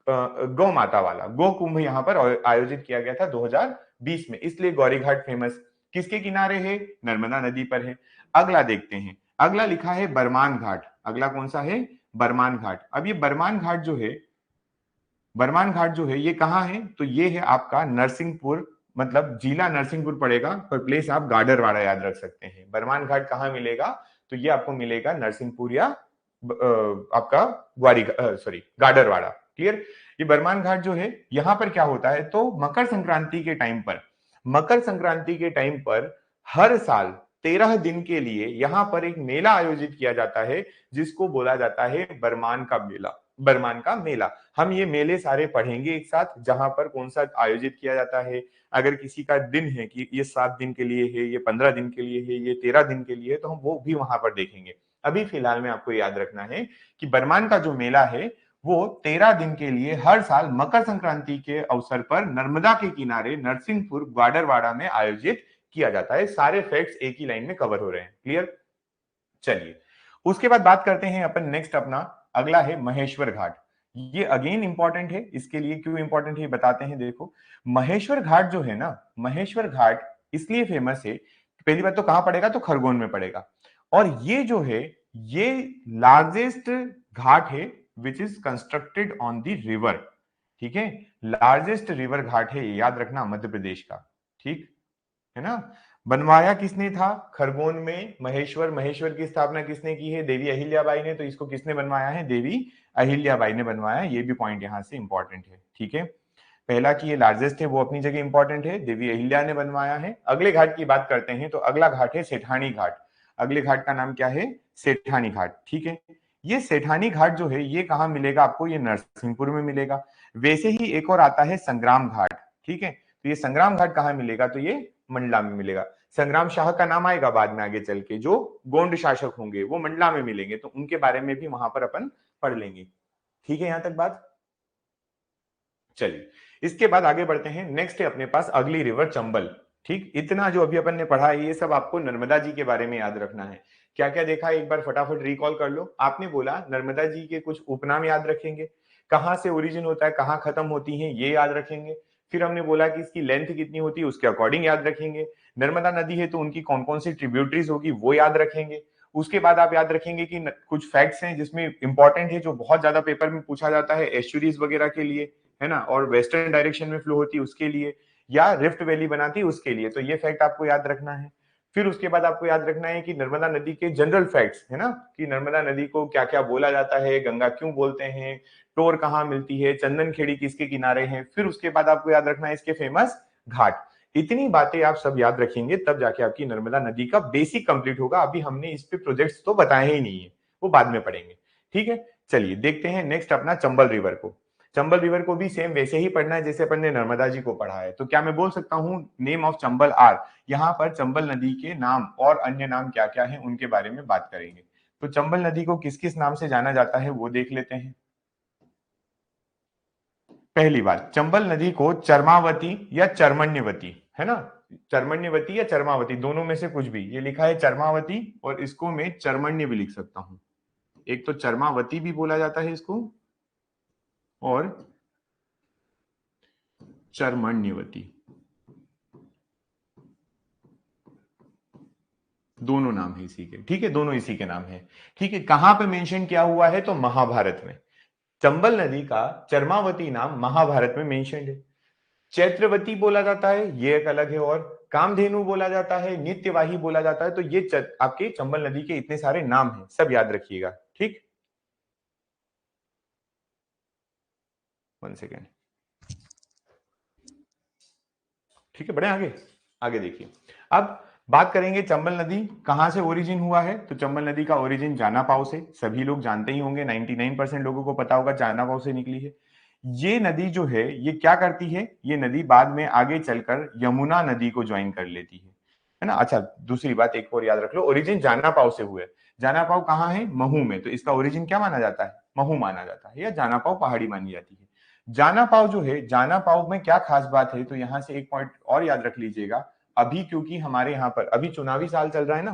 गौ माता वाला गो कुंभ यहाँ पर आयोजित किया गया था 2020 में, इसलिए गौरी घाट फेमस। किसके किनारे है, नर्मदा नदी पर है। अगला देखते हैं, अगला लिखा है बरमान घाट। अगला कौन सा है, बरमान घाट। अब ये बरमान घाट जो है, बरमान घाट जो है ये कहाँ है, तो ये है आपका नरसिंहपुर, मतलब जिला नरसिंहपुर पड़ेगा, पर प्लेस आप गाडरवाड़ा याद रख सकते हैं। बरमान घाट कहाँ मिलेगा, तो ये आपको मिलेगा नरसिंहपुर या आपका ग्वारी सॉरी गाडरवाड़ा। क्लियर? ये बरमान घाट जो है यहाँ पर क्या होता है, तो मकर संक्रांति के टाइम पर, मकर संक्रांति के टाइम पर हर साल 13 दिन के लिए यहाँ पर एक मेला आयोजित किया जाता है, जिसको बोला जाता है बरमान का मेला। बरमान का मेला, हम ये मेले सारे पढ़ेंगे एक साथ, जहां पर कौन सा आयोजित किया जाता है। अगर किसी का दिन है कि ये 7 दिन के लिए है, ये 15 दिन के लिए है, ये 13 दिन के लिए है, तो हम वो भी वहां पर देखेंगे। अभी फिलहाल में आपको याद रखना है कि बरमान का जो मेला है वो 13 दिन के लिए हर साल मकर संक्रांति के अवसर पर नर्मदा के किनारे नरसिंहपुर ग्वाडरवाड़ा में आयोजित किया जाता है। सारे फैक्ट्स एक ही लाइन में कवर हो रहे हैं। क्लियर? चलिए, उसके बाद बात करते हैं अपन नेक्स्ट अपना अगला है महेश्वर घाट। ये अगेन इंपॉर्टेंट है, इसके लिए क्यों इंपॉर्टेंट है बताते हैं। देखो, महेश्वर घाट जो है ना, महेश्वर घाट इसलिए फेमस है, पहली बात तो कहां पड़ेगा, तो खरगोन में पड़ेगा। और ये जो है, ये लार्जेस्ट घाट है which is constructed on the river. ठीक है, लार्जेस्ट रिवर घाट है, याद रखना, मध्य प्रदेश का। ठीक है ना। बनवाया किसने था खरगोन में महेश्वर? महेश्वर की स्थापना किसने की है? देवी अहिल्याबाई ने। तो इसको किसने बनवाया है? देवी अहिल्याबाई ने बनवाया। ये भी पॉइंट यहां से इंपॉर्टेंट है। ठीक है, पहला कि ये लार्जेस्ट है वो अपनी जगह इंपॉर्टेंट है, देवी अहिल्या ने बनवाया है। अगले घाट की बात करते हैं, तो अगला घाट है सेठानी घाट। अगले घाट का नाम क्या है? सेठानी घाट। ठीक है, ये सेठानी घाट जो है ये कहाँ मिलेगा आपको? ये नरसिंहपुर में मिलेगा। वैसे ही एक और आता है संग्राम घाट। ठीक है, तो ये संग्राम घाट कहाँ मिलेगा? तो ये मंडला में मिलेगा। संग्राम शाह का नाम आएगा बाद में आगे चल के, जो गोंड शासक होंगे वो मंडला में मिलेंगे, तो उनके बारे में भी वहां पर अपन पढ़ लेंगे। ठीक है, यहां तक बात। चलिए, इसके बाद आगे बढ़ते हैं। नेक्स्ट है अपने पास अगली रिवर चंबल। ठीक, इतना जो अभी अपन ने पढ़ा है ये सब आपको नर्मदा जी के बारे में याद रखना है। क्या क्या देखा एक बार फटाफट रिकॉल कर लो। आपने बोला नर्मदा जी के कुछ उपनाम याद रखेंगे, कहां से ओरिजिन होता है, कहां खत्म होती है, ये याद रखेंगे। फिर हमने बोला कि इसकी लेंथ कितनी होती है, उसके अकॉर्डिंग याद रखेंगे। नर्मदा नदी है तो उनकी कौन कौन सी ट्रिब्यूटरीज होगी वो याद रखेंगे। उसके बाद आप याद रखेंगे कि कुछ फैक्ट्स हैं जिसमें इंपॉर्टेंट है, जो बहुत ज्यादा पेपर में पूछा जाता है, एस्चुरीज वगैरह के लिए, है ना, और वेस्टर्न डायरेक्शन में फ्लो होती है उसके लिए, या रिफ्ट वैली बनाती है उसके लिए। तो ये फैक्ट आपको याद रखना है। फिर उसके बाद आपको याद रखना है कि नर्मदा नदी के जनरल फैक्ट्स, है ना, कि नर्मदा नदी को क्या क्या बोला जाता है, गंगा क्यों बोलते हैं, टोर कहाँ मिलती है, चंदन खेड़ी किसके किनारे हैं। फिर उसके बाद आपको याद रखना है इसके फेमस घाट। इतनी बातें आप सब याद रखेंगे तब जाके आपकी नर्मदा नदी का बेसिक कंप्लीट होगा। अभी हमने इस पे प्रोजेक्ट्स तो बताए ही नहीं है, वो बाद में पढ़ेंगे। ठीक है, चलिए देखते हैं नेक्स्ट अपना चंबल रिवर को। चंबल रिवर को भी सेम वैसे ही पढ़ना है जैसे अपन ने नर्मदा जी को पढ़ा है। तो क्या मैं बोल सकता हूं नेम ऑफ चंबल आर? यहाँ पर चंबल नदी के नाम और अन्य नाम क्या क्या है उनके बारे में बात करेंगे। तो चंबल नदी को किस किस नाम से जाना जाता है वो देख लेते हैं। पहली बात, चंबल नदी को चरमावती या चरमण्यवती, है ना, चरमण्यवती या चरमावती दोनों में से कुछ भी, ये लिखा है चरमावती और इसको मैं चरमण्य भी लिख सकता हूं। एक तो चरमावती भी बोला जाता है इसको और चरमण्यवती, दोनों नाम है इसी के। ठीक है, दोनों इसी के नाम है। ठीक है, कहां पे मेंशन किया हुआ है? तो महाभारत में। चंबल नदी का चरमावती नाम महाभारत में मेंशन है। चैत्रवती बोला जाता है, ये एक अलग है। और कामधेनु बोला जाता है, नित्यवाही बोला जाता है। तो ये आपके चंबल नदी के इतने सारे नाम हैं, सब याद रखिएगा। ठीक, 1 सेकेंड। ठीक है, बढ़े आगे। आगे देखिए, अब बात करेंगे चंबल नदी कहां से ओरिजिन हुआ है। तो चंबल नदी का ओरिजिन जानापाव से, सभी लोग जानते ही होंगे, 99% लोगों को पता होगा जानापाव से निकली है। ये नदी जो है ये क्या करती है, ये नदी बाद में आगे चलकर यमुना नदी को ज्वाइन कर लेती है ना। अच्छा, दूसरी बात एक और याद रख लो, ओरिजिन जानापाव से हुआ है। जानापाव कहाँ है? महू में। तो इसका ओरिजिन क्या माना जाता है? महू माना जाता है, या जानापाव पहाड़ी मानी जाती है। जाना पाव जो है, जाना पाव में क्या खास बात है? तो यहां से एक पॉइंट और याद रख लीजिएगा। अभी क्योंकि हमारे यहाँ पर अभी चुनावी साल चल रहा है ना,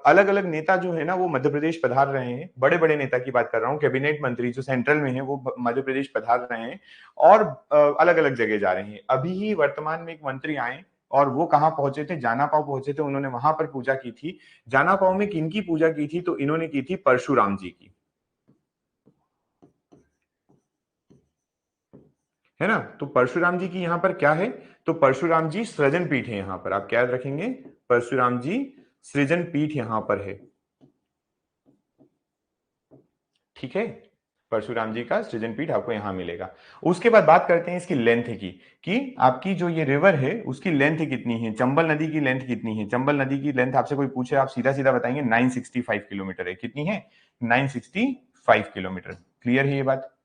अलग अलग नेता जो है ना वो मध्य प्रदेश पधार रहे हैं। बड़े बड़े नेता की बात कर रहा हूँ, कैबिनेट मंत्री जो सेंट्रल में है वो मध्य प्रदेश पधार रहे हैं और अलग अलग जगह जा रहे हैं। अभी ही वर्तमान में एक मंत्री आए और वो कहाँ पहुंचे थे? जाना पाव पहुंचे थे। उन्होंने वहां पर पूजा की थी। जाना पाव में किनकी पूजा की थी? तो इन्होंने की थी परशुराम जी की, है ना। तो परशुराम जी की यहाँ पर क्या है? तो परशुराम जी सृजन पीठ है। यहाँ पर आप क्या याद रखेंगे? परशुराम जी सृजन पीठ यहाँ पर है। ठीक है, परशुराम जी का सृजन पीठ आपको यहां मिलेगा। उसके बाद बात करते हैं इसकी लेंथ की, कि आपकी जो ये रिवर है उसकी लेंथ कितनी है, चंबल नदी की लेंथ कितनी है। चंबल नदी की लेंथ आपसे कोई पूछे आप सीधा सीधा बताएंगे 965 किलोमीटर है। कितनी है? 965 किलोमीटर। क्लियर है ये बात?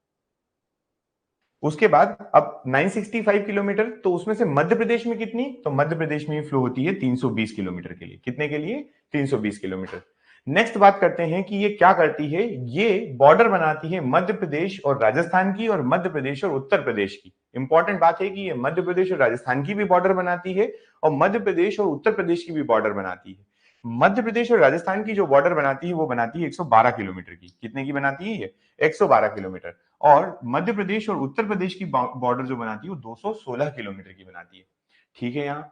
उसके बाद अब 965 किलोमीटर, तो उसमें से मध्य प्रदेश में कितनी? तो मध्य प्रदेश में फ्लो होती है 320 किलोमीटर के लिए। कितने के लिए? 320 किलोमीटर। नेक्स्ट बात करते हैं कि ये क्या करती है। ये बॉर्डर बनाती है मध्य प्रदेश और राजस्थान की, और मध्य प्रदेश और उत्तर प्रदेश की। इंपॉर्टेंट बात है कि ये मध्य प्रदेश और राजस्थान की भी बॉर्डर बनाती है और मध्य प्रदेश और उत्तर प्रदेश की भी बॉर्डर बनाती है। मध्य प्रदेश और राजस्थान की जो बॉर्डर बनाती है वो बनाती है 112 किलोमीटर की। कितने की बनाती है ये? 112 किलोमीटर। और मध्य प्रदेश और उत्तर प्रदेश की बॉर्डर जो बनाती है वो 216 किलोमीटर की बनाती है। ठीक है यहाँ,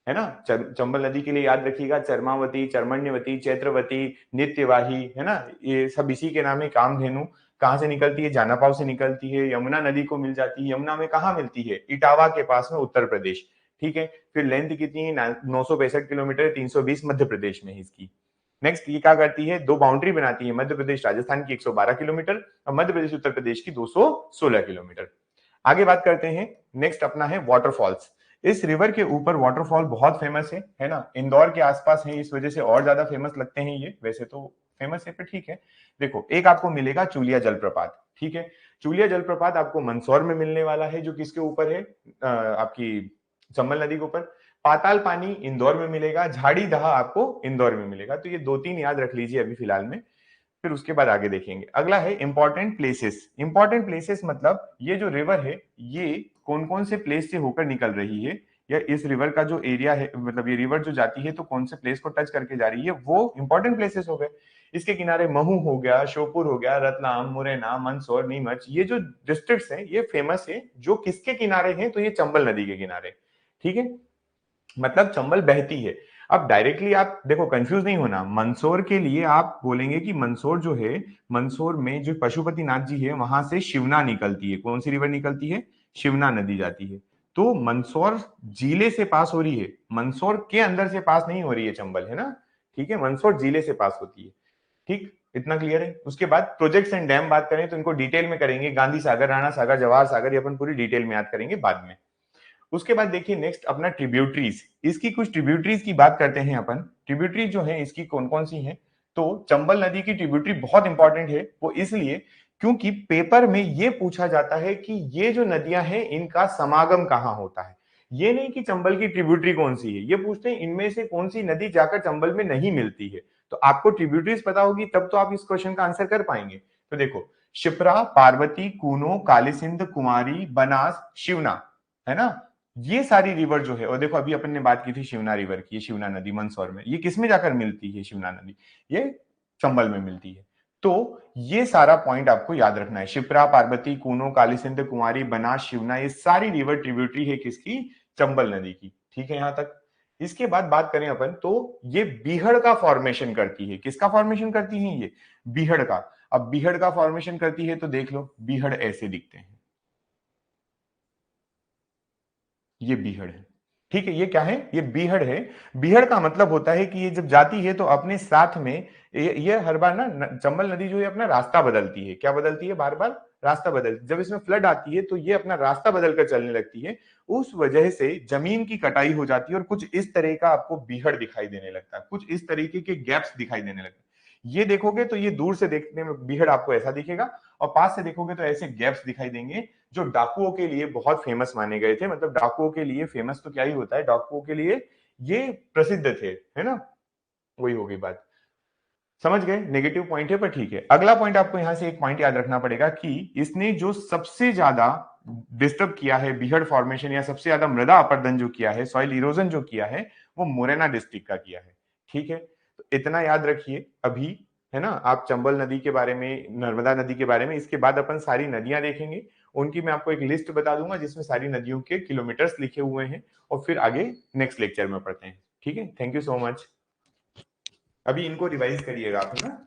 है ना। चंबल नदी के लिए याद रखिएगा चरमावती, चर्मण्यवती, चैत्रवती, नित्यवाही, है ना, ये सब इसी के नाम है। कामधेनु कहाँ से निकलती है? जानापाव से निकलती है। यमुना नदी को मिल जाती है। यमुना में कहाँ मिलती है? इटावा के पास में, उत्तर प्रदेश। ठीक है, फिर लेंथ कितनी है? 965 किलोमीटर, 320 मध्य प्रदेश में है इसकी। नेक्स्ट ये क्या करती है? दो बाउंड्री बनाती है, मध्य प्रदेश राजस्थान की 112 किलोमीटर और मध्य प्रदेश उत्तर प्रदेश की 216 किलोमीटर। आगे बात करते हैं, नेक्स्ट अपना है वाटरफॉल्स। इस रिवर के ऊपर वाटरफॉल बहुत फेमस है ना। इंदौर के आसपास है, इस वजह से और ज्यादा फेमस लगते हैं ये। वैसे तो फेमस है पर ठीक है। देखो, एक आपको मिलेगा चूलिया जलप्रपात। ठीक है, चूलिया जलप्रपात आपको मंदसौर में मिलने वाला है, जो किसके ऊपर है? आपकी चंबल नदी के ऊपर। पाताल पानी इंदौर में मिलेगा, झाड़ी दहा आपको इंदौर में मिलेगा। तो ये दो तीन याद रख लीजिए अभी फिलहाल में, फिर उसके बाद आगे देखेंगे। अगला है इंपॉर्टेंट प्लेसेस। इंपॉर्टेंट प्लेसेस मतलब ये जो रिवर है ये कौन कौन से प्लेस से होकर निकल रही है, या इस रिवर का जो एरिया है, मतलब ये रिवर जो जाती है तो कौन से प्लेस को टच करके जा रही है, वो इंपॉर्टेंट प्लेसेस हो गए। इसके किनारे महू हो गया, श्योपुर हो गया, रतलाम, मुरैना, मंदसौर, नीमच, ये जो डिस्ट्रिक्ट्स हैं ये फेमस है। जो किसके किनारे हैं? तो ये चंबल नदी के किनारे। ठीक है, मतलब चंबल बहती है। अब डायरेक्टली आप देखो, कंफ्यूज नहीं होना। मंदसौर के लिए आप बोलेंगे कि मंदसौर जो है, मंदसौर में जो पशुपतिनाथ जी है वहां से शिवना निकलती है। कौन सी रिवर निकलती है? शिवना नदी जाती है। तो मंदसौर जिले से पास हो रही है, मंदसौर के अंदर से पास नहीं हो रही है चंबल, है ना। ठीक है, मंदसौर जिले से पास होती है। ठीक, इतना क्लियर है। उसके बाद प्रोजेक्ट्स एंड डैम बात करें तो इनको डिटेल में करेंगे। गांधी सागर, राणा सागर, जवाहर सागर, ये अपन पूरी डिटेल में याद करेंगे बाद में। उसके बाद देखिए नेक्स्ट अपना ट्रिब्यूटरीज। इसकी कुछ ट्रिब्यूटरीज की बात करते हैं अपन। ट्रिब्यूटरीज जो है इसकी कौन कौन सी हैं? तो चंबल नदी की ट्रिब्यूटरी बहुत इंपॉर्टेंट है, वो इसलिए क्योंकि पेपर में ये पूछा जाता है कि ये जो नदियां हैं इनका समागम कहाँ होता है। ये नहीं कि चंबल की ट्रिब्यूटरी कौन सी है, ये पूछते हैं इनमें से कौन सी नदी जाकर चंबल में नहीं मिलती है। तो आपको ट्रिब्यूटरीज पता होगी तब तो आप इस क्वेश्चन का आंसर कर पाएंगे। तो देखो, शिप्रा, पार्वती, कूनो, कालीसिंध, कुमारी, बनास, शिवना, है ना। ये सारी रिवर जो है, और देखो अभी अपन ने बात की थी शिवना रिवर की, ये शिवना नदी मंदसौर में, ये किसमें जाकर मिलती है? शिवना नदी ये चंबल में मिलती है। तो ये सारा पॉइंट आपको याद रखना है। शिप्रा, पार्वती, कूनो, कालीसिंध, कुमारी, बनास, शिवना, ये सारी रिवर ट्रिब्यूटरी है किसकी? चंबल नदी की। ठीक है यहां तक। इसके बाद बात करें अपन तो ये बीहड़ का फॉर्मेशन करती है। किसका फॉर्मेशन करती है ये? बीहड़ का। अब बीहड़ का फॉर्मेशन करती है तो देख लो, बीहड़ ऐसे दिखते हैं, ये बीहड़ है। ठीक है, ये क्या है? ये बीहड़ है। बीहड़ का मतलब होता है कि ये जब जाती है तो अपने साथ में ये हर बार ना चंबल नदी जो है अपना रास्ता बदलती है। क्या बदलती है? बार बार रास्ता बदलती है। जब इसमें फ्लड आती है तो ये अपना रास्ता बदल कर चलने लगती है। उस वजह से जमीन की कटाई हो जाती है और कुछ इस तरह का आपको बीहड़ दिखाई देने लगता है, कुछ इस तरीके के गैप्स दिखाई देने लगते हैं। ये देखोगे तो ये दूर से देखने में बीहड़ आपको ऐसा दिखेगा, और पास से देखोगे तो ऐसे गैप्स दिखाई देंगे, जो डाकुओं के लिए बहुत फेमस माने गए थे। मतलब डाकुओं के लिए फेमस तो क्या ही होता है, डाकुओं के लिए ये प्रसिद्ध थे, है ना। वही होगी बात। समझ गए, नेगेटिव पॉइंट है पर ठीक है। अगला पॉइंट आपको यहां से एक पॉइंट याद रखना पड़ेगा कि इसने जो सबसे ज्यादा डिस्टर्ब किया है बीहड़ फॉर्मेशन, या सबसे ज्यादा मृदा अपरदन जो किया है, सॉइल इरोजन जो किया है, वो मुरैना डिस्ट्रिक्ट का किया है। ठीक है, तो इतना याद रखिए अभी, है ना। आप चंबल नदी के बारे में, नर्मदा नदी के बारे में, इसके बाद अपन सारी नदियां देखेंगे। उनकी मैं आपको एक लिस्ट बता दूंगा जिसमें सारी नदियों के किलोमीटर्स लिखे हुए हैं, और फिर आगे नेक्स्ट लेक्चर में पढ़ते हैं। ठीक है, थैंक यू सो मच। अभी इनको रिवाइज करिएगा आप, है ना।